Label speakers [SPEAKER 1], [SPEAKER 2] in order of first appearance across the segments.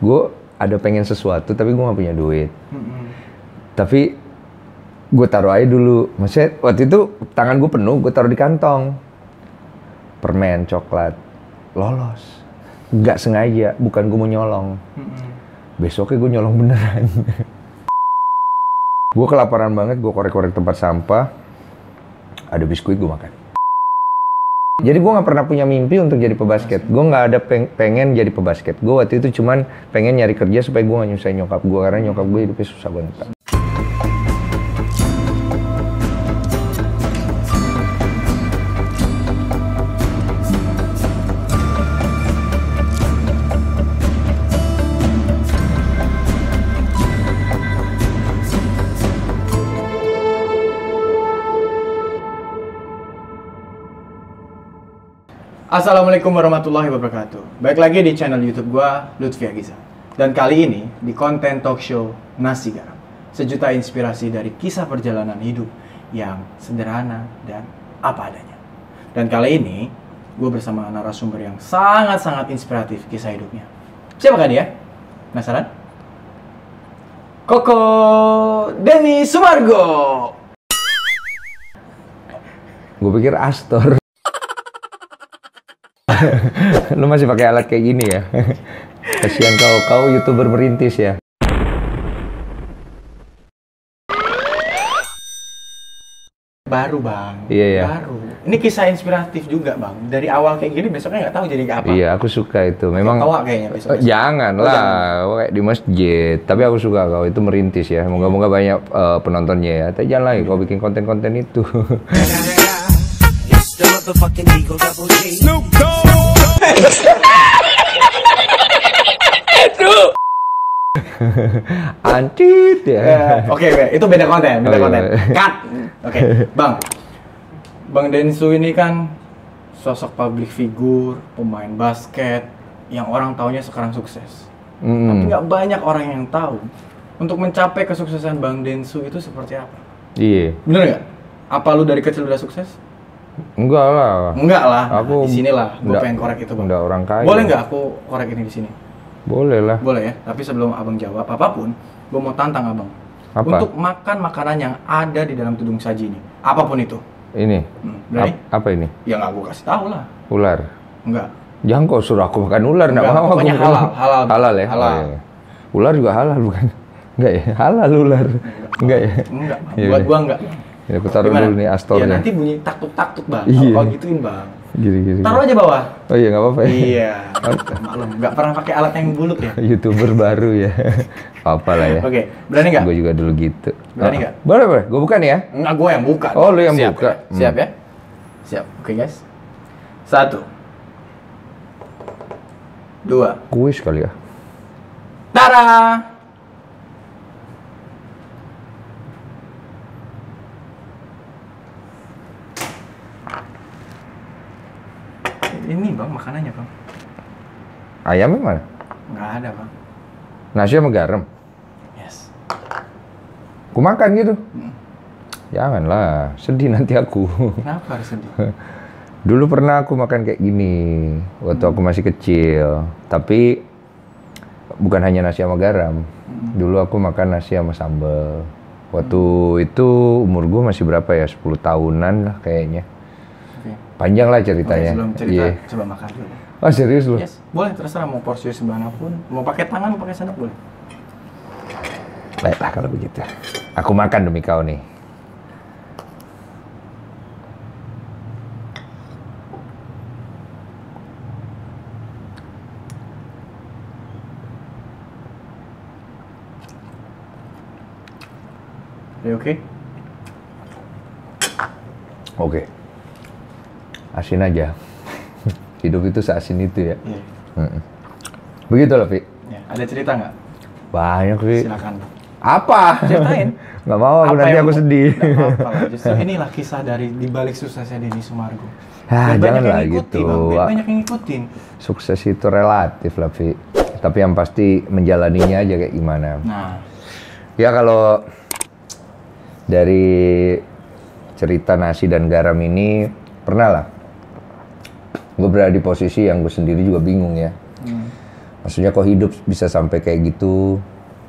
[SPEAKER 1] gue ada pengen sesuatu tapi gue nggak punya duit. Tapi gue taruh aja dulu. Maksudnya waktu itu tangan gue penuh, gue taruh di kantong. Permen, coklat, lolos. Nggak sengaja, bukan gue mau nyolong. Besoknya gue nyolong beneran. Gue kelaparan banget, gue korek-korek tempat sampah. Ada biskuit, gue makan. Jadi gue nggak pernah punya mimpi untuk jadi pebasket. Gue nggak ada pengen jadi pebasket. Gue waktu itu cuman pengen nyari kerja supaya gue nggak nyusahin nyokap gue. Karena nyokap gue hidupnya susah banget.
[SPEAKER 2] Assalamualaikum warahmatullahi wabarakatuh. Baik lagi di channel YouTube gua, Lutfi Agiza. Dan kali ini di konten talk show Nasi Garam. Sejuta inspirasi dari kisah perjalanan hidup yang sederhana dan apa adanya. Dan kali ini gue bersama narasumber yang sangat-sangat inspiratif kisah hidupnya. Siapakah dia? Penasaran? Koko Denny Sumargo.
[SPEAKER 1] Gue pikir Astor. Lu masih pakai alat kayak gini ya? Kasihan kau YouTuber merintis ya.
[SPEAKER 2] Baru bang,
[SPEAKER 1] Iya, ya.
[SPEAKER 2] baru. Ini kisah inspiratif juga bang. Dari awal kayak gini, besoknya nggak tahu jadi apa.
[SPEAKER 1] Iya, aku suka itu. Memang.
[SPEAKER 2] Ketawa kayaknya besok.
[SPEAKER 1] Janganlah, kayak di masjid. Tapi aku suka kau itu merintis ya. Moga-moga banyak penontonnya ya. Tapi jangan lagi kau bikin konten-konten itu. Antit ya.
[SPEAKER 2] Oke, itu beda konten, beda konten. Cut. Oke, Bang Densu ini kan sosok public figure, pemain basket yang orang taunya sekarang sukses. Tapi nggak banyak orang yang tahu untuk mencapai kesuksesan Bang Densu itu seperti apa.
[SPEAKER 1] Iya.
[SPEAKER 2] Bener nggak? Apa lu dari kecil udah sukses?
[SPEAKER 1] Enggak lah.
[SPEAKER 2] Enggak lah.
[SPEAKER 1] Aku
[SPEAKER 2] di sini lah. Gue pengen korek itu bang.
[SPEAKER 1] Udah orang kaya.
[SPEAKER 2] Boleh nggak aku korek ini di sini?
[SPEAKER 1] Boleh lah.
[SPEAKER 2] Boleh ya. Tapi sebelum abang jawab apapun, gue mau tantang abang.
[SPEAKER 1] Apa?
[SPEAKER 2] Untuk makan makanan yang ada di dalam tudung saji ini, apapun itu.
[SPEAKER 1] Ini.
[SPEAKER 2] Berani?
[SPEAKER 1] Apa ini?
[SPEAKER 2] Ya nggak gue kasih tahu lah.
[SPEAKER 1] Ular.
[SPEAKER 2] Enggak.
[SPEAKER 1] Jangan kau suruh aku makan ular, nggak
[SPEAKER 2] Enggak,
[SPEAKER 1] mau.
[SPEAKER 2] pokoknya
[SPEAKER 1] aku
[SPEAKER 2] halal, halal.
[SPEAKER 1] Halal ya.
[SPEAKER 2] Halal.
[SPEAKER 1] Oh, iya. Ular juga halal bukan? Enggak ya? Halal ular. Enggak ya?
[SPEAKER 2] Enggak. Bang.
[SPEAKER 1] Ya
[SPEAKER 2] Buat
[SPEAKER 1] udah.
[SPEAKER 2] gua enggak.
[SPEAKER 1] Ya, aku taruh
[SPEAKER 2] Gimana?
[SPEAKER 1] dulu nih Astornya.
[SPEAKER 2] Ya nanti bunyi taktuk-taktuk bang.
[SPEAKER 1] Iya.
[SPEAKER 2] Kalau gituin bang.
[SPEAKER 1] Gini.
[SPEAKER 2] Taruh aja bawah.
[SPEAKER 1] Oh iya, nggak apa-apa ya?
[SPEAKER 2] Iya. Maklum, nggak pernah pakai alat yang bulut ya.
[SPEAKER 1] YouTuber baru ya. Apa lah ya.
[SPEAKER 2] Oke, berani nggak?
[SPEAKER 1] Gue juga dulu gitu.
[SPEAKER 2] Berani nggak?
[SPEAKER 1] Boleh. Gue bukan ya?
[SPEAKER 2] Enggak, gue yang buka.
[SPEAKER 1] Oh, lu yang
[SPEAKER 2] Siap,
[SPEAKER 1] buka.
[SPEAKER 2] Ya? Siap ya? Siap. Oke guys. 1, 2.
[SPEAKER 1] Kuis kali ya.
[SPEAKER 2] Tara. Ini bang, makanannya bang.
[SPEAKER 1] Ayamnya mana?
[SPEAKER 2] Nggak ada bang.
[SPEAKER 1] Nasi sama garam.
[SPEAKER 2] Yes.
[SPEAKER 1] Ku makan gitu. Janganlah, sedih nanti aku.
[SPEAKER 2] Kenapa harus sedih?
[SPEAKER 1] Dulu pernah aku makan kayak gini waktu aku masih kecil. Tapi bukan hanya nasi sama garam. Dulu aku makan nasi sama sambal. Waktu itu umur gue masih berapa ya? 10 tahunan lah kayaknya.
[SPEAKER 2] Oke.
[SPEAKER 1] Panjang lah ceritanya.
[SPEAKER 2] Oke, sebelum cerita,
[SPEAKER 1] Iya.
[SPEAKER 2] coba makan dulu.
[SPEAKER 1] Oh serius lu?
[SPEAKER 2] Yes, boleh terserah mau porsi sebanyak pun. Mau pakai tangan, mau pakai sendok boleh.
[SPEAKER 1] Baiklah kalau begitu. Aku makan demi kau nih.
[SPEAKER 2] Oke.
[SPEAKER 1] Oke. Asin aja. Hidup itu seasin itu ya.
[SPEAKER 2] Iya.
[SPEAKER 1] Begitu loh, Vi.
[SPEAKER 2] Ya, ada cerita nggak?
[SPEAKER 1] Banyak, Vi.
[SPEAKER 2] Silakan.
[SPEAKER 1] Apa?
[SPEAKER 2] Ceritain.
[SPEAKER 1] Nggak mau, aku
[SPEAKER 2] Apa
[SPEAKER 1] nanti
[SPEAKER 2] yang
[SPEAKER 1] aku sedih.
[SPEAKER 2] Nggak apa-apa lah. Justru inilah kisah dari dibalik suksesnya Denny Sumargo.
[SPEAKER 1] Ah,
[SPEAKER 2] Dan banyak
[SPEAKER 1] janganlah
[SPEAKER 2] yang ngikutin,
[SPEAKER 1] gitu.
[SPEAKER 2] Bang. Banyak yang ngikutin.
[SPEAKER 1] Sukses itu relatif lah, Vi. Tapi yang pasti menjalaninya aja kayak gimana.
[SPEAKER 2] Nah,
[SPEAKER 1] Ya kalau dari cerita nasi dan garam ini, pernah lah. Gue berada di posisi yang gue sendiri juga bingung ya. Maksudnya kok hidup bisa sampai kayak gitu.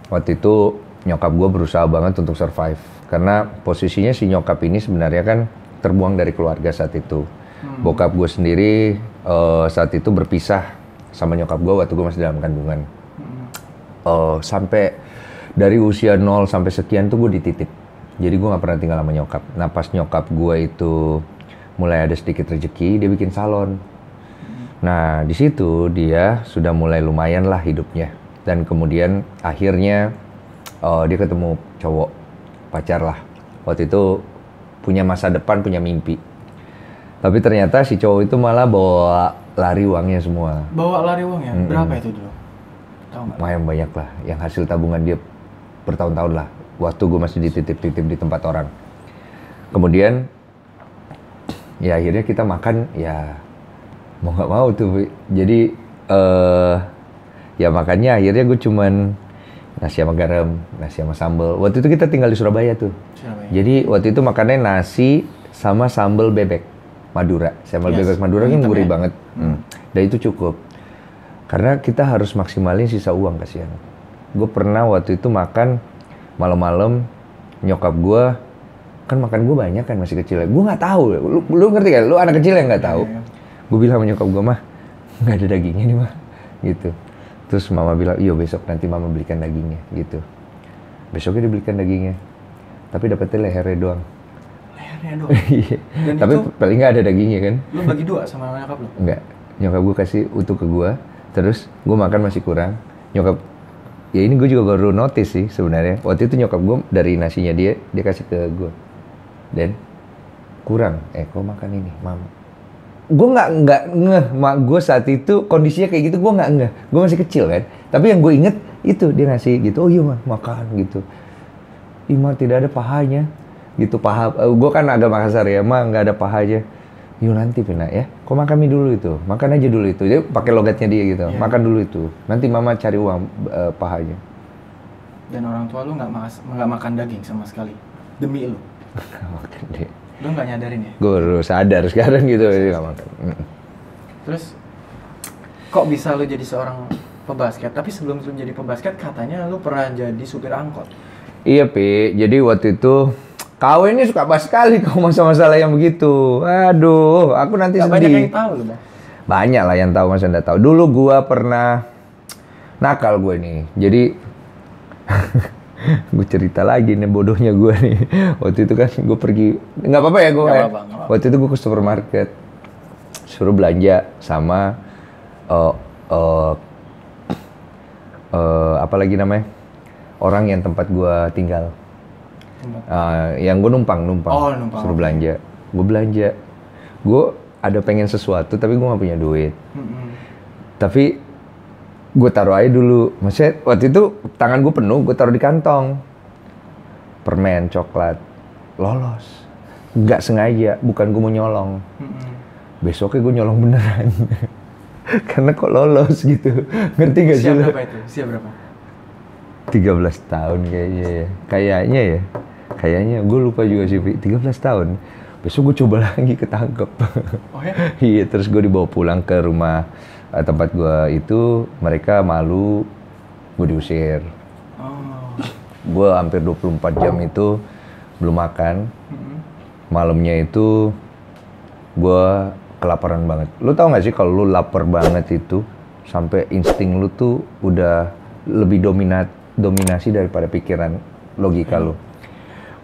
[SPEAKER 1] Waktu itu nyokap gue berusaha banget untuk survive. Karena posisinya si nyokap ini sebenarnya kan terbuang dari keluarga saat itu. Bokap gue sendiri saat itu berpisah sama nyokap gue waktu gue masih dalam kandungan. Sampai dari usia 0 sampai sekian tuh gue dititip. Jadi gue gak pernah tinggal sama nyokap. Nah pas nyokap gue itu mulai ada sedikit rezeki, dia bikin salon. Nah di situ dia sudah mulai lumayan lah hidupnya. Dan kemudian akhirnya dia ketemu cowok, pacar lah. Waktu itu punya masa depan, punya mimpi. Tapi ternyata si cowok itu malah bawa lari uangnya semua.
[SPEAKER 2] Bawa lari uangnya? Berapa itu dulu? Tahu nggak?
[SPEAKER 1] Lumayan banyak lah, yang hasil tabungan dia bertahun-tahun lah. Waktu gue masih dititip-titip di tempat orang. Kemudian, ya akhirnya kita makan, ya mau nggak mau tuh. Jadi, ya makannya akhirnya gue cuman nasi sama garam, nasi sama sambal. Waktu itu kita tinggal di Surabaya tuh. Jadi waktu itu makannya nasi sama sambal bebek Madura. Sambal bebek Madura kan gurih banget. Dan itu cukup. Karena kita harus maksimalin sisa uang, kasihan. Gue pernah waktu itu makan malam-malam, nyokap gue kan makan gue banyak kan masih kecil. Gue nggak tahu. Lu ngerti kan? Lu anak kecil yang nggak tahu. Gue bilang sama nyokap gue, mah nggak ada dagingnya nih mah, gitu. Terus mama bilang, iya besok nanti mama belikan dagingnya, gitu. Besoknya dibelikan dagingnya, tapi dapetnya lehernya doang.
[SPEAKER 2] Lehernya doang?
[SPEAKER 1] Iya. Tapi paling nggak ada dagingnya kan.
[SPEAKER 2] Lu bagi 2 sama nyokap lu?
[SPEAKER 1] Enggak, nyokap gue kasih utuh ke gue, terus gue makan masih kurang. Nyokap, ya ini gue juga baru notice sih sebenarnya. Waktu itu nyokap gue dari nasinya dia kasih ke gue. Dan kurang, kok makan ini, mama. Gue nggak ngeh, mak gue saat itu kondisinya kayak gitu, gue nggak ngeh. Gue masih kecil kan, tapi yang gue inget itu dia ngasih gitu, oh iya mah makan gitu. Mah tidak ada pahanya, gitu paha. Gue kan agak Makassar ya, mah nggak ada pahanya. Yuk nanti Pina ya, kok makan mie dulu itu, makan aja dulu itu. Dia pakai logatnya dia gitu, makan dulu itu. Nanti mama cari uang pahanya.
[SPEAKER 2] Dan orang tua lu nggak makan daging sama sekali, demi lu.
[SPEAKER 1] Makan deh.
[SPEAKER 2] Lu nggak nyadarin ya?
[SPEAKER 1] Gue baru sadar sekarang gitu, dia nggak makan.
[SPEAKER 2] Terus, kok bisa lu jadi seorang pebasket? Tapi sebelum lu jadi pebasket, katanya lu pernah jadi supir angkot.
[SPEAKER 1] Iya, Pi. Jadi waktu itu, kau ini suka bahas sekali kau masalah-masalah yang begitu. Aduh, aku nanti sedih.
[SPEAKER 2] Banyak yang tahu lu, Bang.
[SPEAKER 1] Banyak lah yang tahu, masa nggak tahu. Dulu gua pernah nakal gue nih. Jadi, gue cerita lagi nih bodohnya gue nih. Waktu itu kan gue pergi, nggak apa-apa ya gue. Waktu itu gue ke supermarket, suruh belanja sama apa lagi namanya, orang yang tempat gue tinggal. Yang gue numpang. Suruh belanja. Gue belanja. Gue ada pengen sesuatu tapi gue nggak punya duit. Tapi gue taruh aja dulu. Maksudnya waktu itu tangan gue penuh, gue taruh di kantong. Permen, coklat, lolos. Nggak sengaja, bukan gue mau nyolong. Besoknya gue nyolong beneran. Karena kok lolos gitu. Ngerti gak sih?
[SPEAKER 2] Siap berapa itu? Siap berapa?
[SPEAKER 1] 13 tahun kayaknya ya. Kayaknya, gue lupa juga sih, 13 tahun. Besok gue coba lagi ketangkep.
[SPEAKER 2] Oh ya?
[SPEAKER 1] Iya, terus gue dibawa pulang ke rumah tempat gue itu, mereka malu, gue diusir. Gue hampir 24 jam itu belum makan. Malamnya itu gue kelaparan banget. Lu tau gak sih kalau lu lapar banget itu sampai insting lu tuh udah lebih dominasi daripada pikiran logika lu.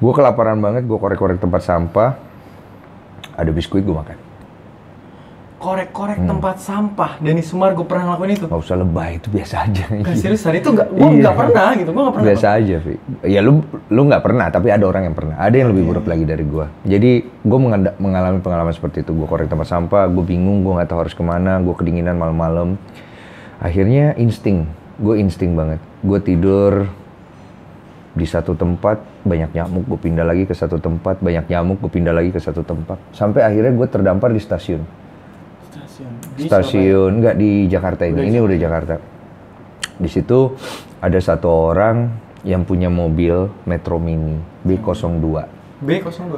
[SPEAKER 1] Gue kelaparan banget, gue korek-korek tempat sampah, ada biskuit gue makan.
[SPEAKER 2] Korek-korek tempat sampah. Denny Sumargo pernah ngelakuin itu?
[SPEAKER 1] Gak usah lebay, itu biasa aja.
[SPEAKER 2] Seriusan itu gue nggak pernah gitu, gue nggak pernah.
[SPEAKER 1] Biasa aja, Vi. Ya lu nggak pernah, tapi ada orang yang pernah. Ada yang lebih buruk lagi dari gue. Jadi gue mengalami pengalaman seperti itu. Gue korek tempat sampah, gue bingung, gue nggak tahu harus kemana, gue kedinginan malam-malam. Akhirnya gue insting banget. Gue tidur di satu tempat, banyak nyamuk, gue pindah lagi ke satu tempat, banyak nyamuk, gue pindah lagi ke satu tempat. Sampai akhirnya gue terdampar di stasiun. Stasiun nggak di Jakarta ini udah Jakarta. Di situ ada satu orang yang punya mobil Metro Mini B02.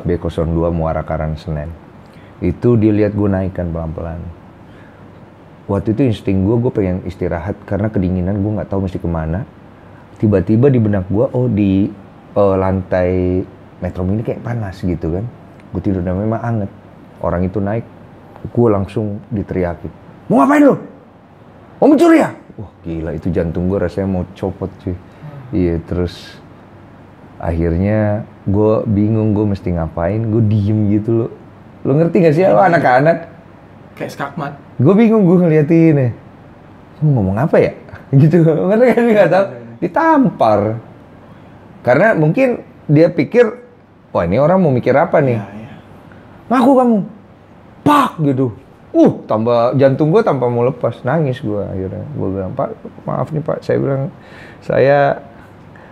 [SPEAKER 2] B02
[SPEAKER 1] Muara Karang Senen. Itu dia lihat gue naikkan pelan-pelan. waktu itu insting gue pengen istirahat karena kedinginan, gue nggak tahu mesti kemana. Tiba-tiba di benak gue, oh di lantai Metro Mini kayak panas gitu kan. Gue tidur dan memang anget. Orang itu naik, gue langsung diteriakin. Mau ngapain lu? Mau mencuri ya? Wah gila, itu jantung gue rasanya mau copot cuy. Iya, terus akhirnya gue bingung gue mesti ngapain, gue diem gitu loh. Lo ngerti gak sih lo anak-anak?
[SPEAKER 2] Kayak skakmat.
[SPEAKER 1] Gue bingung, gue ngeliatin ya. Kamu ngomong apa ya? Gitu, ngerti kan? Dia gak tau, ditampar. Karena mungkin dia pikir, wah ini orang mau mikir apa nih?
[SPEAKER 2] Ya.
[SPEAKER 1] Ngaku kamu. Pak gitu. Tambah jantung gue tanpa mau lepas, nangis gue akhirnya. Gue bilang, Pak, maaf nih Pak, saya bilang, saya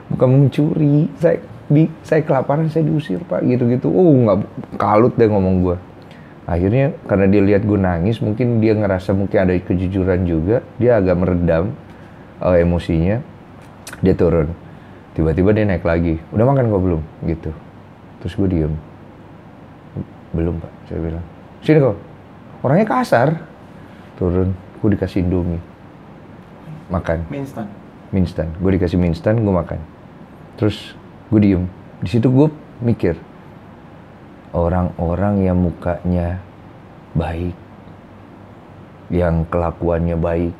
[SPEAKER 1] bukan mencuri, saya kelaparan, saya diusir Pak, gitu-gitu. Nggak kalut deh ngomong gue. Akhirnya karena dia lihat gue nangis, mungkin dia ngerasa mungkin ada kejujuran juga, dia agak meredam emosinya, dia turun. Tiba-tiba dia naik lagi, udah makan kok belum? Gitu. Terus gue diem. Belum Pak, saya bilang. Sini kok. Orangnya kasar. Turun, gue dikasih Indomie. Makan. Mie instan. Gue dikasih mie instan, gue makan. Terus gue diem. Di situ gue mikir, orang-orang yang mukanya baik, yang kelakuannya baik,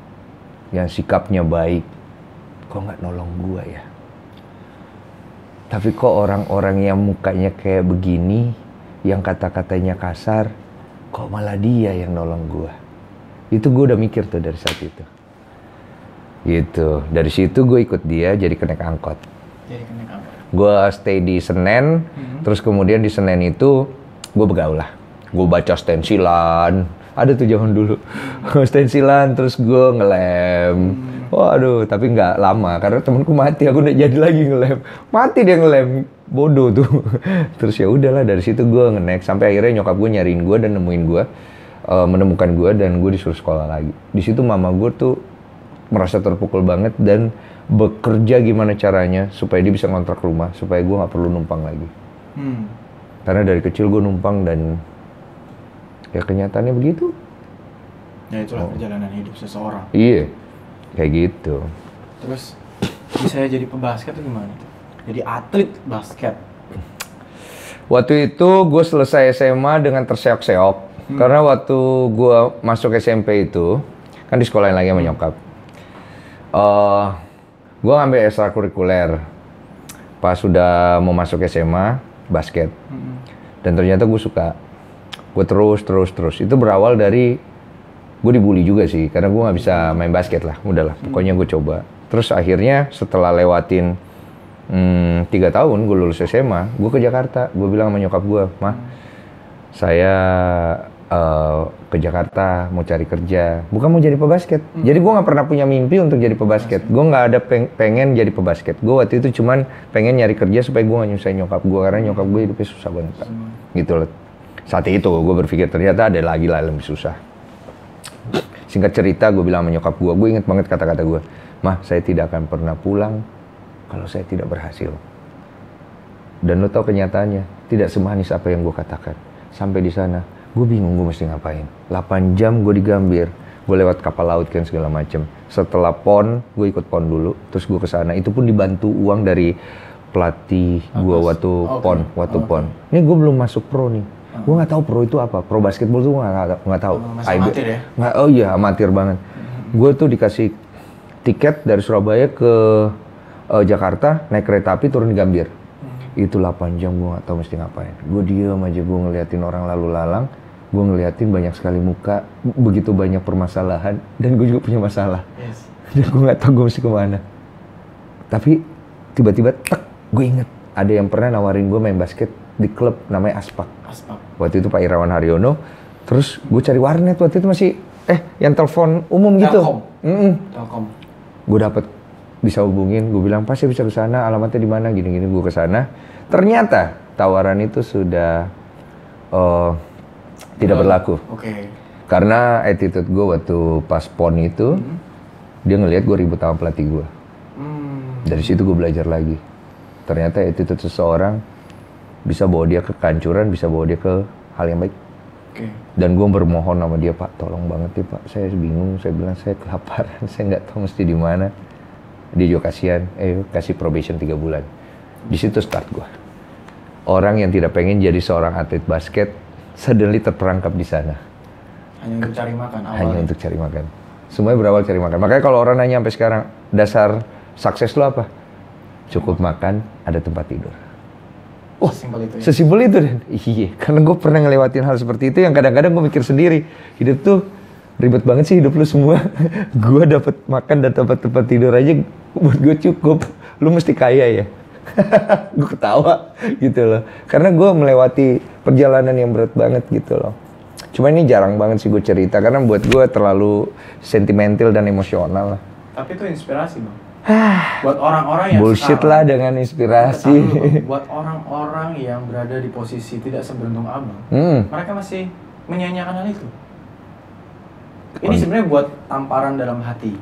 [SPEAKER 1] yang sikapnya baik, kok nggak nolong gue ya? Tapi kok orang-orang yang mukanya kayak begini, yang kata-katanya kasar, kok malah dia yang nolong gue? Itu gue udah mikir tuh dari saat itu. Gitu. Dari situ gue ikut dia jadi naik angkot. Gue stay di Senen, terus kemudian di Senen itu gue begaul lah. Gue baca stensilan, ada tuh zaman dulu. Stensilan, terus gue ngelem. Waduh, tapi nggak lama karena temanku mati, aku udah jadi lagi ngelem. Mati dia ngelem, bodoh tuh. Terus ya udahlah, dari situ gue nge-next sampai akhirnya nyokap gue nyariin gue dan nemuin gue, menemukan gue dan gue disuruh sekolah lagi. Di situ mama gue tuh merasa terpukul banget dan bekerja gimana caranya supaya dia bisa ngontrak rumah, supaya gue nggak perlu numpang lagi. Karena dari kecil gue numpang dan ya kenyataannya begitu.
[SPEAKER 2] Ya itulah perjalanan hidup seseorang.
[SPEAKER 1] Iya, kayak gitu.
[SPEAKER 2] Terus bisa jadi pebasket tuh gimana? Jadi atlet basket.
[SPEAKER 1] Waktu itu gue selesai SMA dengan terseok-seok. Karena waktu gue masuk SMP itu, kan di sekolah lagi sama nyokap. Gue ngambil ekstrakurikuler. Pas sudah mau masuk SMA, basket. Dan ternyata gue suka. Gue terus. Itu berawal dari gue dibully juga sih, karena gue nggak bisa main basket lah. Udahlah, pokoknya gue coba. Terus akhirnya setelah lewatin 3 tahun gue lulus SMA, gue ke Jakarta. Gue bilang sama nyokap gue, "Mah, saya ke Jakarta mau cari kerja, bukan mau jadi pebasket." Jadi gue nggak pernah punya mimpi untuk jadi pebasket. Gue nggak ada pengen jadi pebasket. Gue waktu itu cuman pengen nyari kerja supaya gue nggak nyusahin nyokap gue, karena nyokap gue hidupnya susah banget Pak. Gitu loh. Saat itu gue berpikir ternyata ada lagi lah lebih susah. Singkat cerita, gue bilang sama nyokap gue inget banget kata-kata gue, "Mah, saya tidak akan pernah pulang kalau saya tidak berhasil." Dan lo tau kenyataannya, tidak semanis apa yang gue katakan. Sampai di sana, gue bingung gue mesti ngapain. 8 jam gue di Gambir, gue lewat kapal laut kan segala macem. Setelah PON, gue ikut PON dulu, terus gue kesana. Itu pun dibantu uang dari pelatih gue waktu PON. Ini gue belum masuk pro nih. Gue nggak tahu pro itu apa. Pro basketball tuh gue nggak tahu.
[SPEAKER 2] Masih amatir ya?
[SPEAKER 1] Oh iya, amatir banget. Gue tuh dikasih tiket dari Surabaya ke Jakarta, naik kereta api turun di Gambir. Itu 8 jam gue nggak tahu mesti ngapain. Gue diem aja, gue ngeliatin orang lalu lalang. Gue ngeliatin banyak sekali muka, begitu banyak permasalahan, dan gue juga punya masalah. Dan gue nggak tahu gue mesti kemana. Tapi tiba-tiba gue inget ada yang pernah nawarin gue main basket di klub namanya Aspak. Waktu itu Pak Irawan Haryono. Terus gue cari warnet, waktu itu masih yang telepon umum gitu.
[SPEAKER 2] Telkom.
[SPEAKER 1] Gue dapet, bisa hubungin. Gue bilang, "Pak, saya bisa ke sana, alamatnya di mana?" Gini-gini. Gue ke sana. Ternyata tawaran itu sudah tidak berlaku. Karena attitude gue waktu pas PON itu, dia ngelihat gue ribut sama pelatih gue. Dari situ gue belajar lagi. Ternyata attitude seseorang bisa bawa dia ke kehancuran, bisa bawa dia ke hal yang baik. Dan gue bermohon sama dia, Pak, tolong banget ya Pak, saya bingung, saya bilang saya kelaparan, saya nggak tahu mesti di mana. Dia juga kasihan, kasih probation 3 bulan. Di situ start gue. Orang yang tidak pengen jadi seorang atlet basket, suddenly terperangkap di sana.
[SPEAKER 2] Hanya untuk cari makan awalnya.
[SPEAKER 1] Hanya untuk cari makan. Semuanya berawal cari makan. Makanya kalau orang nanya sampai sekarang, dasar sukses lo apa? Cukup makan, ada tempat tidur.
[SPEAKER 2] Oh, sesimpel itu ya?
[SPEAKER 1] Sesimpel itu deh. Iya, karena gue pernah ngelewatin hal seperti itu yang kadang-kadang gue mikir sendiri. Hidup tuh ribet banget sih hidup lu semua. Gue dapat makan dan tempat tidur aja buat gue cukup. Lu mesti kaya ya. Gue ketawa gitu loh. Karena gue melewati perjalanan yang berat banget gitu loh. Cuma ini jarang banget sih gue cerita karena buat gue terlalu sentimental dan emosional lah.
[SPEAKER 2] Tapi itu inspirasi Bang. Buat orang-orang yang
[SPEAKER 1] bullshit
[SPEAKER 2] sekarang,
[SPEAKER 1] lah dengan inspirasi.
[SPEAKER 2] Buat orang-orang yang berada di posisi tidak seberuntung Abang, mereka masih menyanyiakan hal itu. Ini sebenarnya buat tamparan dalam hati.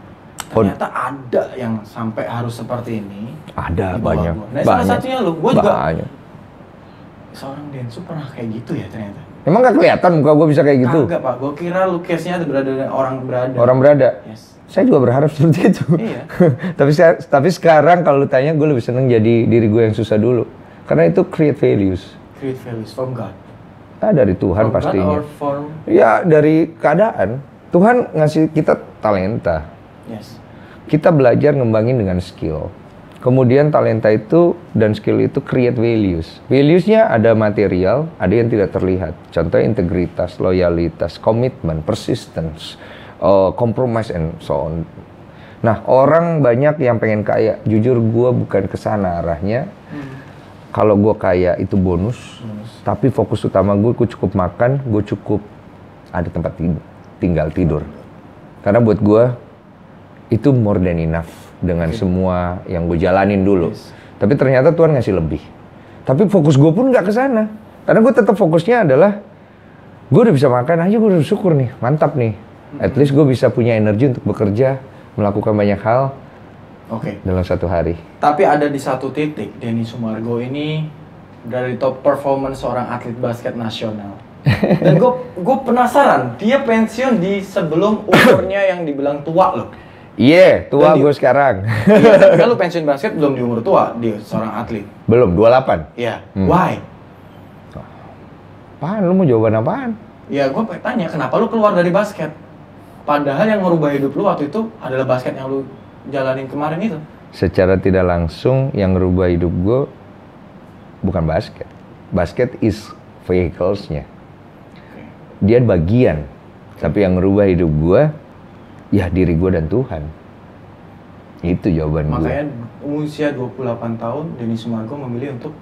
[SPEAKER 2] Ternyata ada yang sampai harus seperti ini.
[SPEAKER 1] Ada banyak.
[SPEAKER 2] Nah, salah satunya lu, gue juga. Seorang Densu pernah kayak gitu ya ternyata.
[SPEAKER 1] Emang gak kelihatan muka gue bisa kayak gitu?
[SPEAKER 2] Kagak Pak, gue kira lu case-nya berada orang berada.
[SPEAKER 1] Orang berada?
[SPEAKER 2] Yes.
[SPEAKER 1] Saya juga berharap seperti itu.
[SPEAKER 2] Iya.
[SPEAKER 1] tapi sekarang kalau lu tanya, gue lebih seneng jadi diri gue yang susah dulu. Karena itu create values.
[SPEAKER 2] Create values from God?
[SPEAKER 1] Dari Tuhan
[SPEAKER 2] from
[SPEAKER 1] pastinya.
[SPEAKER 2] God or from...
[SPEAKER 1] Ya dari keadaan. Tuhan ngasih kita talenta.
[SPEAKER 2] Yes.
[SPEAKER 1] Kita belajar ngembangin dengan skill. Kemudian talenta itu dan skill itu create values. Valuesnya ada material, ada yang tidak terlihat. Contohnya integritas, loyalitas, komitmen, persistence, compromise and so on. Nah, orang banyak yang pengen kaya. Jujur gue bukan kesana arahnya. Kalau gue kaya itu bonus. Tapi fokus utama gue cukup makan, gue cukup ada tempat tinggal tidur. Karena buat gue itu more than enough dengan semua yang gue jalanin dulu. Tapi ternyata Tuhan ngasih lebih. Tapi fokus gue pun nggak ke sana. Karena gue tetap fokusnya adalah gue udah bisa makan aja, gue udah bersyukur nih, mantap nih. At least gue bisa punya energi untuk bekerja, melakukan banyak hal dalam satu hari.
[SPEAKER 2] Tapi ada di satu titik, Denny Sumargo ini dari top performance seorang atlet basket nasional. Dan gue penasaran, dia pensiun di sebelum umurnya yang dibilang tua loh.
[SPEAKER 1] Iya, tua gue sekarang.
[SPEAKER 2] Iya, kan lu pensiun basket belum di umur tua, dia seorang atlet.
[SPEAKER 1] Belum, 28.
[SPEAKER 2] Iya, why?
[SPEAKER 1] Apaan? Lu mau jawaban apaan?
[SPEAKER 2] Ya, gue tanya, kenapa lu keluar dari basket? Padahal yang merubah hidup lu waktu itu adalah basket yang lu jalanin kemarin itu.
[SPEAKER 1] Secara tidak langsung, yang merubah hidup gue bukan basket. Basket is vehicles-nya. Dia bagian. Tapi yang merubah hidup gue, ya diri gue dan Tuhan. Itu jawaban gue.
[SPEAKER 2] Makanya usia 28 tahun, Denny Sumargo memilih untuk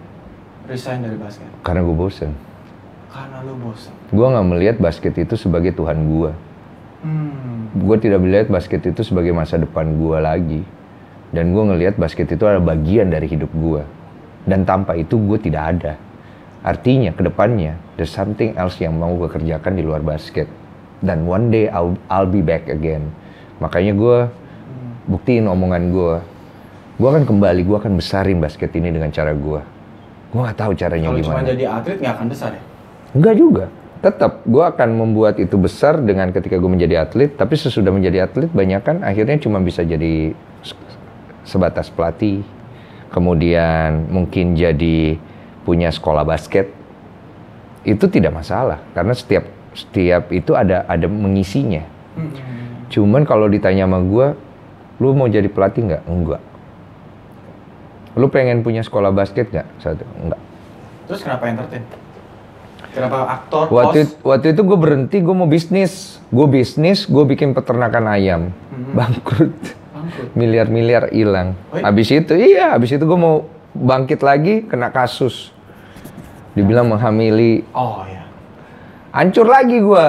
[SPEAKER 2] resign dari basket.
[SPEAKER 1] Karena gue bosen.
[SPEAKER 2] Karena lu bosen.
[SPEAKER 1] Gue gak melihat basket itu sebagai Tuhan gue. Gue tidak melihat basket itu sebagai masa depan gue lagi. Dan gue ngelihat basket itu adalah bagian dari hidup gue. Dan tanpa itu gue tidak ada. Artinya kedepannya there's something else yang mau gue kerjakan di luar basket. Dan one day I'll be back again. Makanya gue buktiin omongan gue. Gue akan kembali, gue akan besarin basket ini dengan cara gue. Gue gak tahu caranya
[SPEAKER 2] Kalau
[SPEAKER 1] gimana.
[SPEAKER 2] Kalau cuma jadi atlet gak akan besar ya?
[SPEAKER 1] Enggak juga. Tetap gue akan membuat itu besar dengan ketika gue menjadi atlet. Tapi sesudah menjadi atlet banyak kan akhirnya cuma bisa jadi sebatas pelatih. Kemudian mungkin jadi punya sekolah basket. Itu tidak masalah. Karena setiap itu ada mengisinya. Cuman kalau ditanya sama gue, lu mau jadi pelatih nggak? Enggak. Lu pengen punya sekolah basket nggak? Enggak.
[SPEAKER 2] Terus kenapa entertain? Kenapa aktor?
[SPEAKER 1] Waktu itu gue berhenti, gue mau bisnis. Gue bikin peternakan ayam. Bangkrut. Miliar-miliar hilang. Abis itu gue mau bangkit lagi, kena kasus. Dibilang menghamili.
[SPEAKER 2] Oh ya.
[SPEAKER 1] Hancur lagi gue.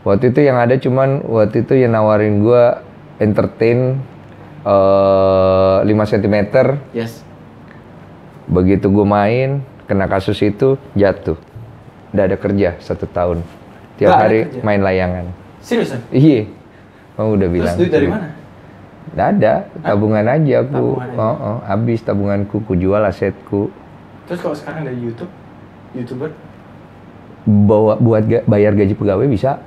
[SPEAKER 1] Waktu itu yang ada cuman waktu itu yang nawarin gue entertain 5 cm.
[SPEAKER 2] Yes.
[SPEAKER 1] Begitu gue main, kena kasus itu, jatuh. Udah ada kerja 1 tahun. Tiap hari main layangan.
[SPEAKER 2] Seriusan?
[SPEAKER 1] Iya. Kamu udah bilang.
[SPEAKER 2] Terus duit dari mana?
[SPEAKER 1] Nggak ada, tabungan aja aku. Habis tabunganku, ku jual asetku.
[SPEAKER 2] Terus kalau sekarang dari YouTuber?
[SPEAKER 1] bayar gaji pegawai bisa.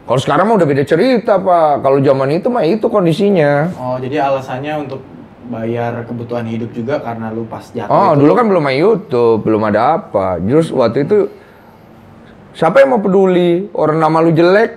[SPEAKER 1] Kalau sekarang mah udah beda cerita, Pak. Kalau zaman itu mah itu kondisinya.
[SPEAKER 2] Oh, jadi alasannya untuk bayar kebutuhan hidup juga karena lu pas jatuh itu.
[SPEAKER 1] Dulu kan belum ada YouTube, belum ada apa. Terus waktu itu siapa yang mau peduli orang nama lu jelek?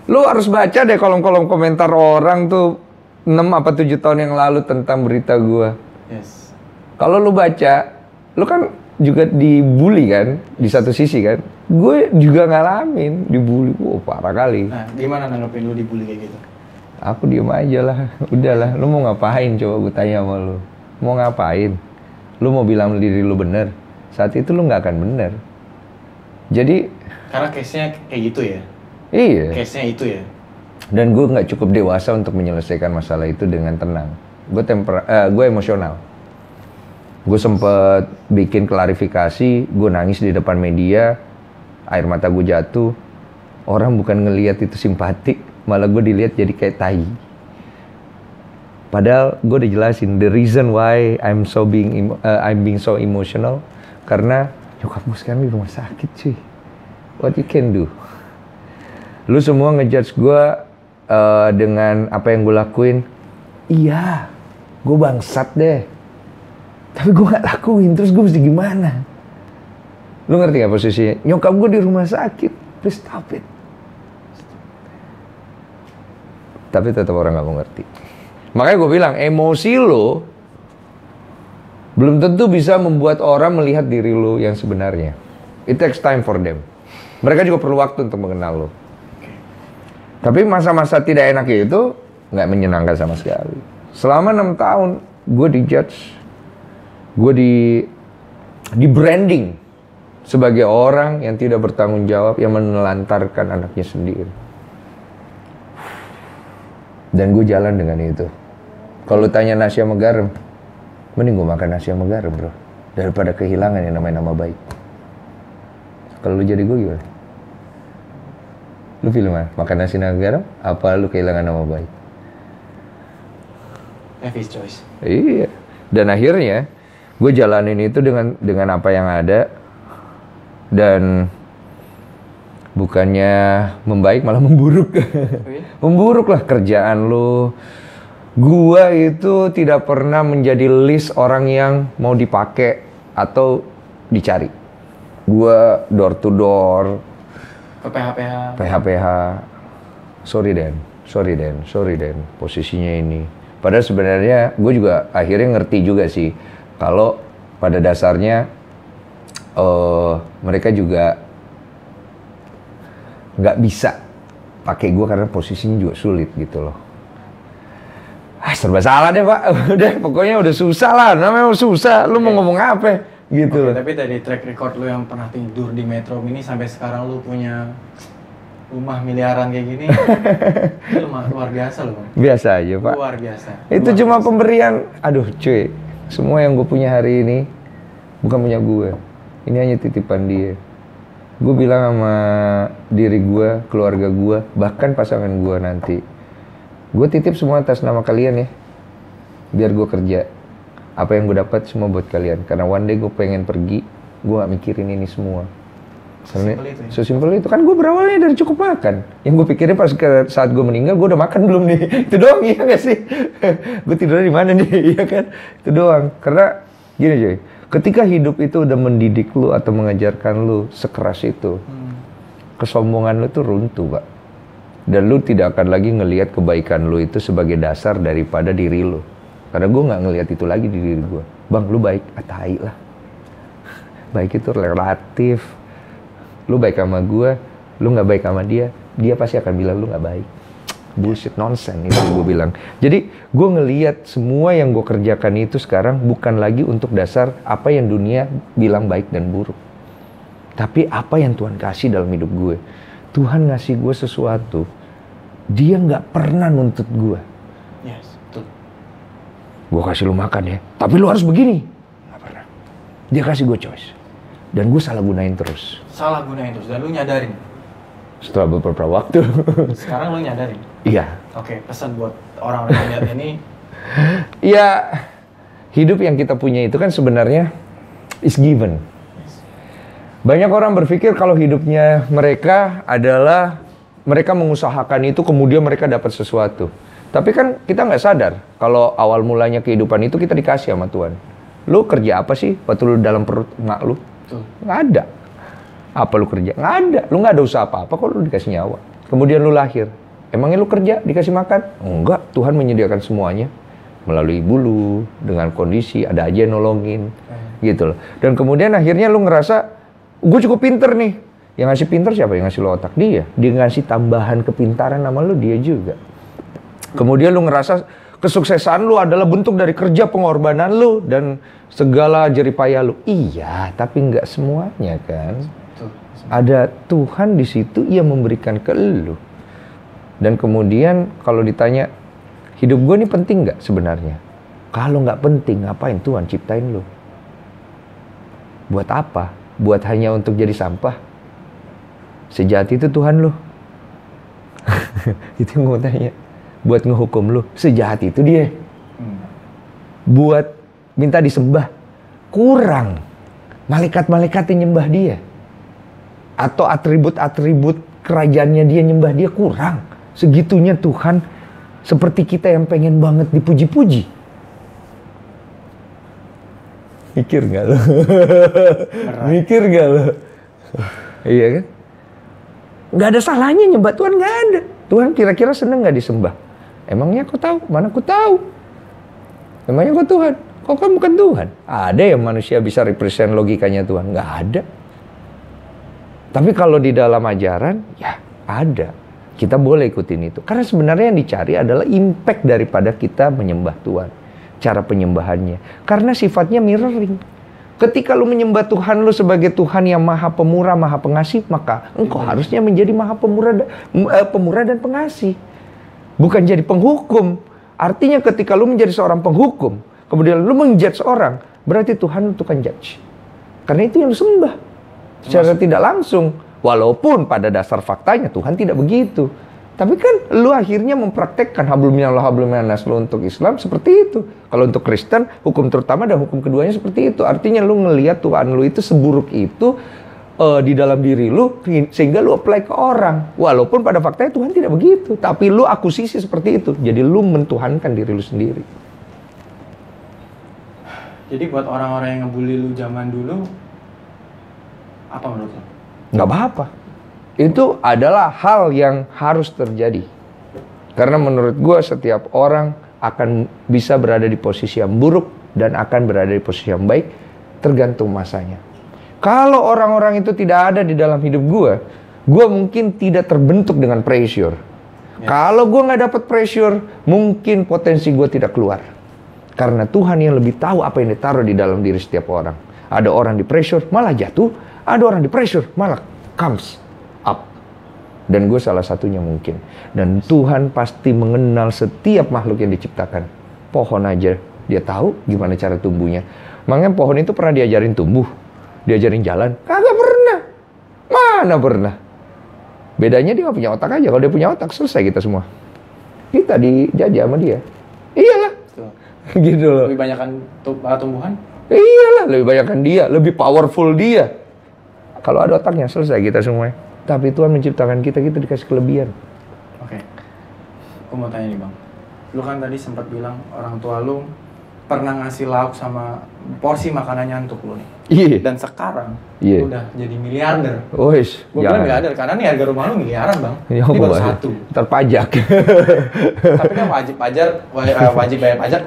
[SPEAKER 1] Lu harus baca deh kolom-kolom komentar orang tuh 6 apa 7 tahun yang lalu tentang berita gua.
[SPEAKER 2] Yes.
[SPEAKER 1] Kalau lu baca, lu kan juga dibully kan di satu sisi kan. Gue juga ngalamin dibully. Parah kali.
[SPEAKER 2] Nah, gimana nanggepin lu dibully kayak gitu?
[SPEAKER 1] Aku diem aja lah. Udahlah, lu mau ngapain coba gue tanya sama lu. Mau ngapain? Lu mau bilang diri lu bener. Saat itu lu nggak akan bener. Jadi
[SPEAKER 2] karena case-nya kayak gitu ya?
[SPEAKER 1] Iya.
[SPEAKER 2] Case-nya itu ya?
[SPEAKER 1] Dan gue nggak cukup dewasa untuk menyelesaikan masalah itu dengan tenang. Gue emosional. Gue sempet bikin klarifikasi, gue nangis di depan media, air mata gue jatuh. Orang bukan ngelihat itu simpatik, malah gue dilihat jadi kayak tai. Padahal gue udah jelasin the reason why I'm being so emotional karena nyokap gue sekarang di rumah sakit, cuy. What you can do? Lu semua ngejudge gue dengan apa yang gue lakuin. Iya, gue bangsat deh. Tapi gue gak lakuin, terus gue mesti gimana? Lu ngerti gak posisinya? Nyokap gue di rumah sakit, please stop it. Tapi tetap orang gak mau ngerti. Makanya gue bilang, emosi lo belum tentu bisa membuat orang melihat diri lo yang sebenarnya. It takes time for them. Mereka juga perlu waktu untuk mengenal lo. Tapi masa-masa tidak enak itu gak menyenangkan sama sekali. Selama 6 tahun, gue dijudge. Gue di branding sebagai orang yang tidak bertanggung jawab, yang menelantarkan anaknya sendiri. Dan gue jalan dengan itu. Kalau tanya nasi sama garam, mending gue makan nasi sama garam, bro, daripada kehilangan yang namanya nama baik. Kalau lu jadi gue gimana? Lu pilih mana? Makan nasi sama garam, apa lu kehilangan nama baik?
[SPEAKER 2] His choice.
[SPEAKER 1] Iya. Dan akhirnya gue jalanin itu dengan apa yang ada, dan bukannya membaik malah memburuk. Memburuk lah kerjaan lu. Gua itu tidak pernah menjadi list orang yang mau dipakai atau dicari. Gua door to door, PH. Sorry Den, posisinya ini. Padahal sebenarnya gue juga akhirnya ngerti juga sih kalau pada dasarnya mereka juga nggak bisa pakai gue karena posisinya juga sulit gitu loh. Serba salah deh Pak. Udah pokoknya udah susah lah. Namanya susah. Lu mau ngomong apa gitu loh.
[SPEAKER 2] Tapi dari track record lu yang pernah tidur di Metro Mini sampai sekarang lu punya rumah miliaran kayak gini, itu luar biasa loh.
[SPEAKER 1] Biasa aja Pak.
[SPEAKER 2] Luar biasa.
[SPEAKER 1] Itu cuma pemberian. Aduh cuy, semua yang gue punya hari ini bukan punya gue. Ini hanya titipan dia. Gue bilang sama diri gue, keluarga gue, bahkan pasangan gue nanti, gue titip semua atas nama kalian ya, biar gue kerja. Apa yang gue dapat semua buat kalian. Karena one day gue pengen pergi, gue gak mikirin ini semua. Sesimpel itu kan. Gue berawalnya dari cukup makan. Yang gue pikirin pas saat gue meninggal, gue udah makan belum nih. Itu doang, iya gak sih? Gue tidurnya di mana nih, iya kan? Itu doang. Karena gini cuy, ketika hidup itu udah mendidik lu atau mengajarkan lu sekeras itu, kesombongan lu tuh runtuh Pak. Dan lu tidak akan lagi ngelihat kebaikan lu itu sebagai dasar daripada diri lu. Karena gue gak ngelihat itu lagi di diri gue. Bang, lu baik, tai lah. Baik itu relatif. Lu baik sama gue, lu gak baik sama dia, dia pasti akan bilang lu gak baik. Bullshit, nonsense itu gue bilang. Jadi gue ngelihat semua yang gue kerjakan itu sekarang bukan lagi untuk dasar apa yang dunia bilang baik dan buruk, tapi apa yang Tuhan kasih dalam hidup gue. Tuhan ngasih gue sesuatu, dia nggak pernah nuntut gue.
[SPEAKER 2] Yes, betul.
[SPEAKER 1] Gue kasih lu makan ya, tapi lu harus begini. Nggak pernah. Dia kasih gue choice, dan gue salah gunain terus. Dan
[SPEAKER 2] lu nyadarin.
[SPEAKER 1] Setelah beberapa waktu.
[SPEAKER 2] Sekarang lu nyadarin?
[SPEAKER 1] Iya.
[SPEAKER 2] Oke, pesan buat orang-orang yang lihat ini.
[SPEAKER 1] Iya, hidup yang kita punya itu kan sebenarnya is given. Banyak orang berpikir kalau hidupnya mereka adalah mereka mengusahakan itu kemudian mereka dapat sesuatu. Tapi kan kita nggak sadar kalau awal mulanya kehidupan itu kita dikasih sama Tuhan. Lu kerja apa sih waktu lu dalam perut emak lu? Nggak ada. Apa lu kerja? Nggak ada. Lu nggak ada usaha apa-apa kok lu dikasih nyawa. Kemudian lu lahir. Emangnya lu kerja dikasih makan? Enggak. Tuhan menyediakan semuanya melalui ibu lu dengan kondisi ada aja yang nolongin gitu loh. Dan kemudian akhirnya lu ngerasa gue cukup pinter nih. Yang ngasih pinter siapa? Yang ngasih lo otak? Dia. Dia ngasih tambahan kepintaran sama lu, dia juga. Kemudian lu ngerasa kesuksesan lu adalah bentuk dari kerja pengorbanan lu dan segala jeripaya lu. Iya, tapi nggak semuanya kan. Ada Tuhan di situ yang memberikan ke lu. Dan kemudian kalau ditanya, hidup gue ini penting nggak sebenarnya? Kalau nggak penting, ngapain Tuhan ciptain lu? Buat apa? Buat hanya untuk jadi sampah? Sejahat itu Tuhan lu. Itu yang mau tanya. Buat ngehukum lu. Sejahat itu dia. Buat minta disembah. Kurang. Malaikat-malaikat yang nyembah dia. Atau atribut-atribut kerajaannya dia nyembah dia kurang. Segitunya Tuhan seperti kita yang pengen banget dipuji-puji. Mikir nggak lo? Mikir nggak lo? Iya kan? Nggak ada salahnya nyembah Tuhan, nggak ada. Tuhan kira-kira seneng nggak disembah? Emangnya kau tahu? Mana aku tahu? Emangnya kau Tuhan? Kau kan bukan Tuhan. Ada yang manusia bisa represent logikanya Tuhan? Nggak ada. Tapi kalau di dalam ajaran, ya ada. Kita boleh ikutin itu. Karena sebenarnya yang dicari adalah impact daripada kita menyembah Tuhan. Cara penyembahannya. Karena sifatnya mirroring. Ketika lu menyembah Tuhan lu sebagai Tuhan yang maha pemurah, maha pengasih, maka engkau harusnya menjadi maha pemurah dan pengasih. Bukan jadi penghukum. Artinya ketika lu menjadi seorang penghukum, kemudian lu menjudge seorang, berarti Tuhan itu kan judge. Karena itu yang lu sembah. Secara tidak langsung. Walaupun pada dasar faktanya Tuhan tidak begitu. Tapi kan lu akhirnya mempraktekkan hablum minallah hablum minannas lu untuk Islam seperti itu. Kalau untuk Kristen, hukum terutama dan hukum keduanya seperti itu. Artinya lu ngelihat Tuhan lu itu seburuk itu di dalam diri lu sehingga lu apply ke orang. Walaupun pada faktanya Tuhan tidak begitu. Tapi lu akusisi seperti itu. Jadi lu mentuhankan diri lu sendiri.
[SPEAKER 2] Jadi buat orang-orang yang ngebully lu zaman dulu, apa menurut lu?
[SPEAKER 1] Nggak apa-apa. Itu adalah hal yang harus terjadi. Karena menurut gue setiap orang akan bisa berada di posisi yang buruk dan akan berada di posisi yang baik tergantung masanya. Kalau orang-orang itu tidak ada di dalam hidup gue mungkin tidak terbentuk dengan pressure. Kalau gue nggak dapat pressure, mungkin potensi gue tidak keluar. Karena Tuhan yang lebih tahu apa yang ditaruh di dalam diri setiap orang. Ada orang di pressure malah jatuh, ada orang di pressure malah comes up. Dan gue salah satunya mungkin. Dan Tuhan pasti mengenal setiap makhluk yang diciptakan. Pohon aja dia tahu gimana cara tumbuhnya. Makanya pohon itu pernah diajarin tumbuh, diajarin jalan? Kagak pernah. Mana pernah? Bedanya dia gak punya otak aja. Kalau dia punya otak, selesai kita semua. Kita dijajah sama dia. Iyalah. Gitu loh.
[SPEAKER 2] Lebih banyakkan tumbuhan?
[SPEAKER 1] Iyalah, lebih banyakkan dia, lebih powerful dia. Kalau ada otaknya, selesai kita semua. Tapi Tuhan menciptakan kita dikasih kelebihan.
[SPEAKER 2] Oke. Aku mau tanya nih Bang. Lu kan tadi sempat bilang orang tua lu pernah ngasih lauk sama porsi makanannya untuk lu nih.
[SPEAKER 1] Iya.
[SPEAKER 2] Dan sekarang lu udah jadi miliarder.
[SPEAKER 1] Wes,
[SPEAKER 2] gue bilang miliarder karena nih harga rumah lu miliaran Bang.
[SPEAKER 1] Ya,
[SPEAKER 2] ini baru satu.
[SPEAKER 1] Terpajak.
[SPEAKER 2] Tapi kan wajib bayar pajak.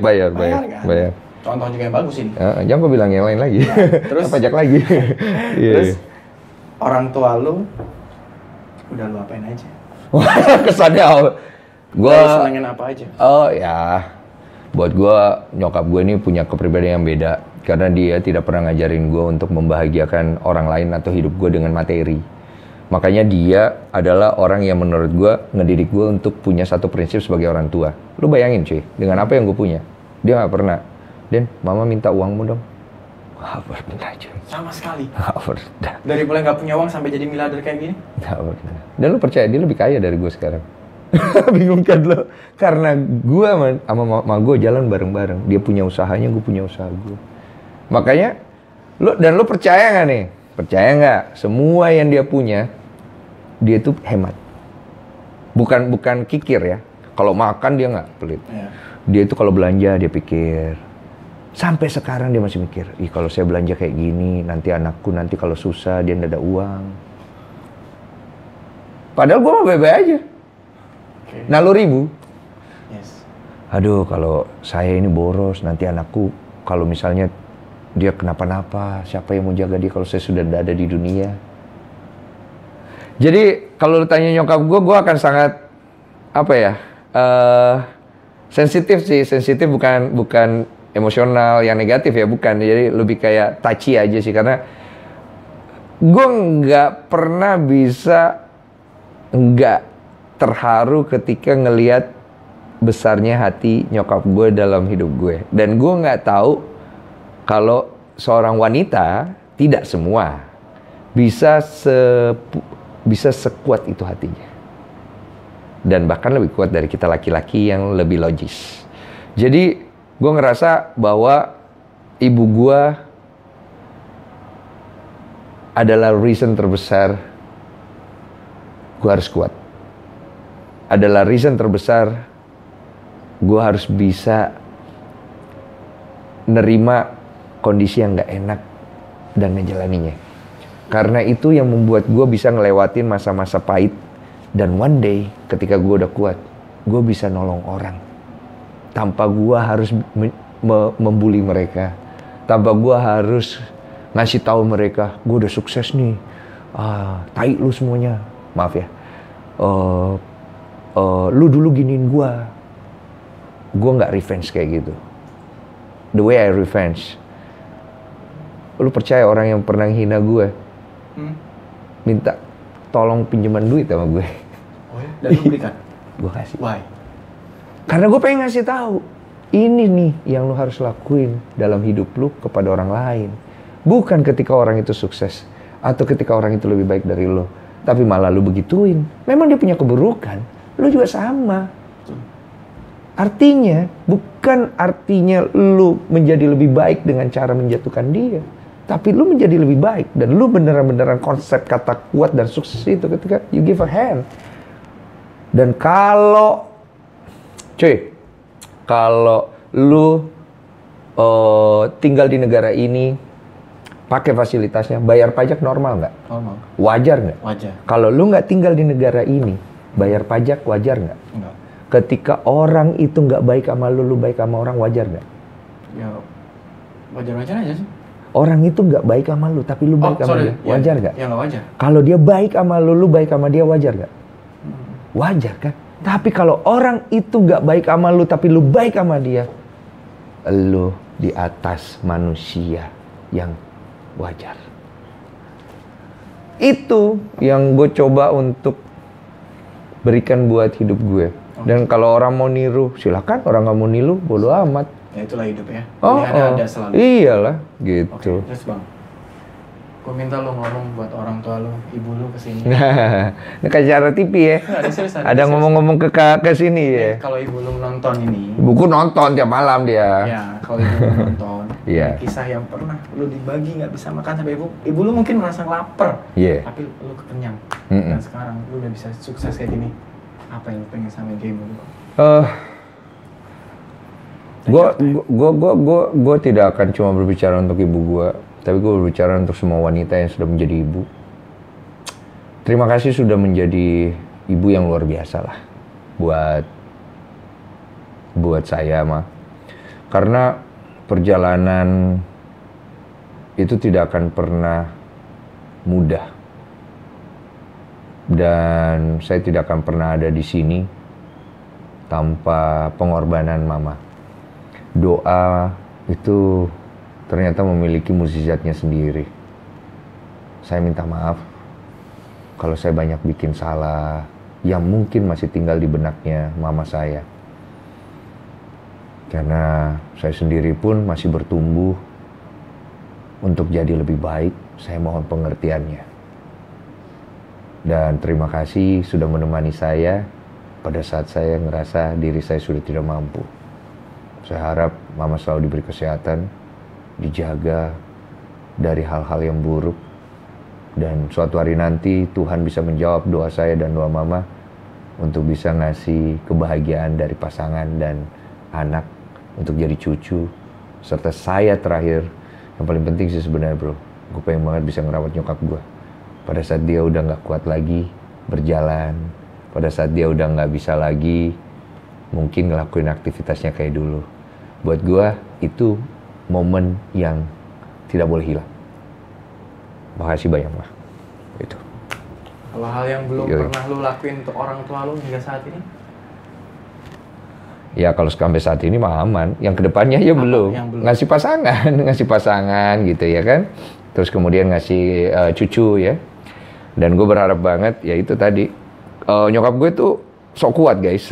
[SPEAKER 1] Bayar.
[SPEAKER 2] Kan? Bayar. Contoh juga yang bagus ini.
[SPEAKER 1] Jangan gue bilang yang lain lagi.
[SPEAKER 2] Nah, terus
[SPEAKER 1] pajak lagi.
[SPEAKER 2] Terus orang tua lu udah lu apain aja?
[SPEAKER 1] Kesannya gue
[SPEAKER 2] senengin apa aja?
[SPEAKER 1] Oh ya, buat gue nyokap gue ini punya kepribadian yang beda karena dia tidak pernah ngajarin gue untuk membahagiakan orang lain atau hidup gue dengan materi. Makanya dia adalah orang yang menurut gue ngedidik gue untuk punya satu prinsip sebagai orang tua. Lu bayangin cuy, dengan apa yang gue punya, dia nggak pernah. Den, mama minta uangmu dong. Gak pernah cuy.
[SPEAKER 2] Sama sekali.
[SPEAKER 1] Gak pernah.
[SPEAKER 2] Dari mulai gak punya uang sampai jadi miliarder kayak gini?
[SPEAKER 1] Gak pernah. Dan lu percaya dia lebih kaya dari gue sekarang. Bingung kan lo? Karena gue sama mama gue jalan bareng-bareng. Dia punya usahanya, gue punya usaha gue. Makanya, lu percaya gak nih? percaya nggak? Semua yang dia punya, dia tuh hemat. Bukan kikir ya. Kalau makan dia nggak pelit. Dia itu kalau belanja dia pikir. Sampai sekarang dia masih mikir, kalau saya belanja kayak gini, nanti anakku nanti kalau susah dia nggak ada uang. Padahal gue mah bebe aja. Naluri ibu. Aduh, kalau saya ini boros, nanti anakku kalau misalnya dia kenapa-napa, siapa yang mau jaga dia kalau saya sudah tidak ada di dunia? Jadi kalau lu tanya nyokap gue akan sangat sensitif sih. Sensitif bukan emosional yang negatif ya, bukan. Jadi lebih kayak touchy aja sih, karena gue nggak pernah bisa nggak terharu ketika ngelihat besarnya hati nyokap gue dalam hidup gue. Dan gue nggak tahu kalau seorang wanita, tidak semua bisa sekuat itu hatinya. Dan bahkan lebih kuat dari kita laki-laki yang lebih logis. Jadi gue ngerasa bahwa ibu gue adalah reason terbesar gue harus kuat. Adalah reason terbesar gue harus bisa nerima kondisi yang gak enak dan ngejalaninya. Karena itu yang membuat gue bisa ngelewatin masa-masa pahit. Dan one day ketika gue udah kuat, gue bisa nolong orang. Tanpa gue harus membuli mereka. Tanpa gue harus ngasih tahu mereka, gue udah sukses nih. Tai lu semuanya. Maaf ya. Lu dulu giniin gue. Gue gak revenge kayak gitu. The way I revenge. Lu percaya orang yang pernah hina gue minta tolong pinjaman duit sama gue.
[SPEAKER 2] Oh ya? Dan lu berikan?
[SPEAKER 1] Gue kasih.
[SPEAKER 2] Why?
[SPEAKER 1] Karena gue pengen ngasih tahu, ini nih yang lu harus lakuin dalam hidup lu kepada orang lain. Bukan ketika orang itu sukses atau ketika orang itu lebih baik dari lu, tapi malah lu begituin. Memang dia punya keburukan, lu juga sama. Artinya, bukan artinya lu menjadi lebih baik dengan cara menjatuhkan dia. Tapi lu menjadi lebih baik. Dan lu beneran-beneran konsep kata kuat dan sukses itu ketika you give a hand. Dan kalau lu tinggal di negara ini, pakai fasilitasnya, bayar pajak normal nggak?
[SPEAKER 2] Normal.
[SPEAKER 1] Wajar nggak?
[SPEAKER 2] Wajar.
[SPEAKER 1] Kalau lu nggak tinggal di negara ini, bayar pajak wajar nggak?
[SPEAKER 2] Enggak.
[SPEAKER 1] Ketika orang itu nggak baik sama lu baik sama orang, wajar nggak?
[SPEAKER 2] Ya, wajar-wajar aja sih.
[SPEAKER 1] Orang itu nggak baik sama lu, tapi lu baik sama dia, wajar nggak?
[SPEAKER 2] Ya nggak wajar.
[SPEAKER 1] Kalau dia baik sama lu baik sama dia, wajar nggak? Wajar kan? Tapi kalau orang itu nggak baik sama lu, tapi lu baik sama dia, lu di atas manusia yang wajar. Itu yang gue coba untuk berikan buat hidup gue. Dan kalau orang mau niru, silakan. Orang nggak mau niru, bodo amat.
[SPEAKER 2] Ya itulah hidup ya. Pilihannya ada selalu.
[SPEAKER 1] Iyalah, gitu.
[SPEAKER 2] Oke, terus bang, gue minta lo ngomong buat orang tua lo, ibu lo kesini.
[SPEAKER 1] Ini kayak cara TV ya.
[SPEAKER 2] Ada serius,
[SPEAKER 1] ada ngomong-ngomong ke sini ya.
[SPEAKER 2] Kalau ibu lo nonton ini.
[SPEAKER 1] Ibuku nonton tiap malam dia.
[SPEAKER 2] Ya, kalau ibu lo nonton.
[SPEAKER 1] Iya.
[SPEAKER 2] Kisah yang pernah lo dibagi nggak bisa makan sampai ibu. Ibu lo mungkin merasa lapar.
[SPEAKER 1] Iya.
[SPEAKER 2] Tapi lo kekenyang. Dan sekarang lo udah bisa sukses kayak gini. Apa yang lo pengen samain ke ibu lo?
[SPEAKER 1] Gue tidak akan cuma berbicara untuk ibu gue, tapi gue berbicara untuk semua wanita yang sudah menjadi ibu. Terima kasih sudah menjadi ibu yang luar biasa lah buat saya mah. Karena perjalanan itu tidak akan pernah mudah. Dan saya tidak akan pernah ada di sini tanpa pengorbanan mama. Doa itu ternyata memiliki mukjizatnya sendiri. Saya minta maaf kalau saya banyak bikin salah yang mungkin masih tinggal di benaknya mama saya. Karena saya sendiri pun masih bertumbuh untuk jadi lebih baik. Saya mohon pengertiannya. Dan terima kasih sudah menemani saya pada saat saya ngerasa diri saya sudah tidak mampu. Saya harap mama selalu diberi kesehatan, dijaga dari hal-hal yang buruk, Dan suatu hari nanti Tuhan bisa menjawab doa saya dan doa mama untuk bisa ngasih kebahagiaan dari pasangan dan anak, untuk jadi cucu, serta saya terakhir. Yang paling penting sih sebenarnya bro, gue pengen banget bisa ngerawat nyokap gue. Pada saat dia udah gak kuat lagi berjalan, pada saat dia udah gak bisa lagi mungkin ngelakuin aktivitasnya kayak dulu. Buat gue itu momen yang tidak boleh hilang. Makasih banyak lah. Itu.
[SPEAKER 2] Kalau hal yang belum pernah lu lakuin untuk orang tua lu hingga saat ini?
[SPEAKER 1] Ya kalau sampai saat ini mah aman. Yang kedepannya ya belum. Ngasih pasangan gitu ya kan. Terus kemudian ngasih cucu ya. Dan gue berharap banget ya itu tadi. Nyokap gue tuh sok kuat guys.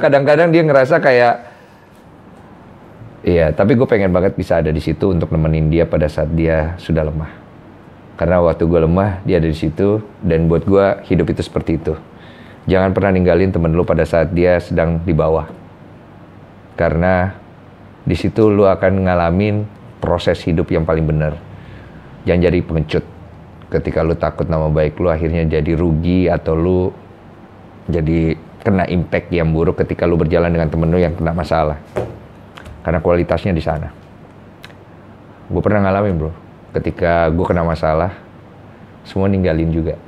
[SPEAKER 1] Kadang-kadang dia ngerasa kayak, iya tapi gue pengen banget bisa ada di situ untuk nemenin dia pada saat dia sudah lemah. Karena waktu gue lemah, dia ada di situ, dan buat gue hidup itu seperti itu. Jangan pernah ninggalin temen lu pada saat dia sedang di bawah. Karena di situ lu akan ngalamin proses hidup yang paling benar. Jangan jadi pengecut. Ketika lu takut nama baik lu akhirnya jadi rugi, atau lu jadi kena impact yang buruk ketika lu berjalan dengan temen lu yang kena masalah. Karena kualitasnya di sana. Gue pernah ngalamin bro. Ketika gue kena masalah, semua ninggalin juga.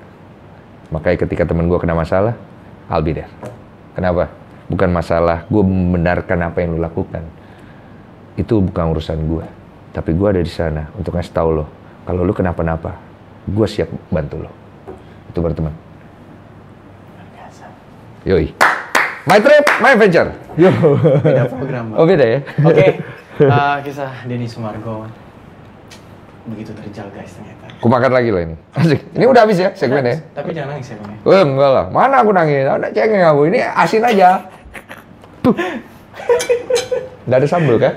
[SPEAKER 1] Makanya ketika temen gue kena masalah, I'll be there. Kenapa? Bukan masalah gue membenarkan apa yang lu lakukan. Itu bukan urusan gue. Tapi gue ada di sana untuk ngasih tahu lo, kalau lu kenapa-napa, gue siap bantu lo. Itu berteman. Yoi. My trip, my adventure. Yo.
[SPEAKER 2] Beda program.
[SPEAKER 1] Oh beda ya?
[SPEAKER 2] Oke. Kisah Denny Sumargo. Begitu terjal guys ternyata.
[SPEAKER 1] Aku makan lagi loh ini. Asik. Ini udah habis ya segmennya.
[SPEAKER 2] Tapi jangan nangis ya bang.
[SPEAKER 1] Enggak lah. Mana aku nangis? Ada cengeng aku. Ini asin aja. Tuh. Nggak ada sambal kan?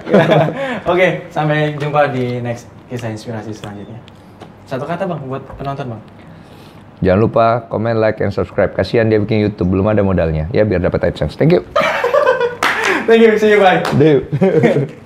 [SPEAKER 2] Oke, sampai jumpa di next kisah inspirasi selanjutnya. Satu kata bang buat penonton bang.
[SPEAKER 1] Jangan lupa komen, like, and subscribe. Kasihan dia bikin YouTube belum ada modalnya. Ya biar dapat AdSense. Thank you.
[SPEAKER 2] Thank you. See you. Bye.
[SPEAKER 1] See you.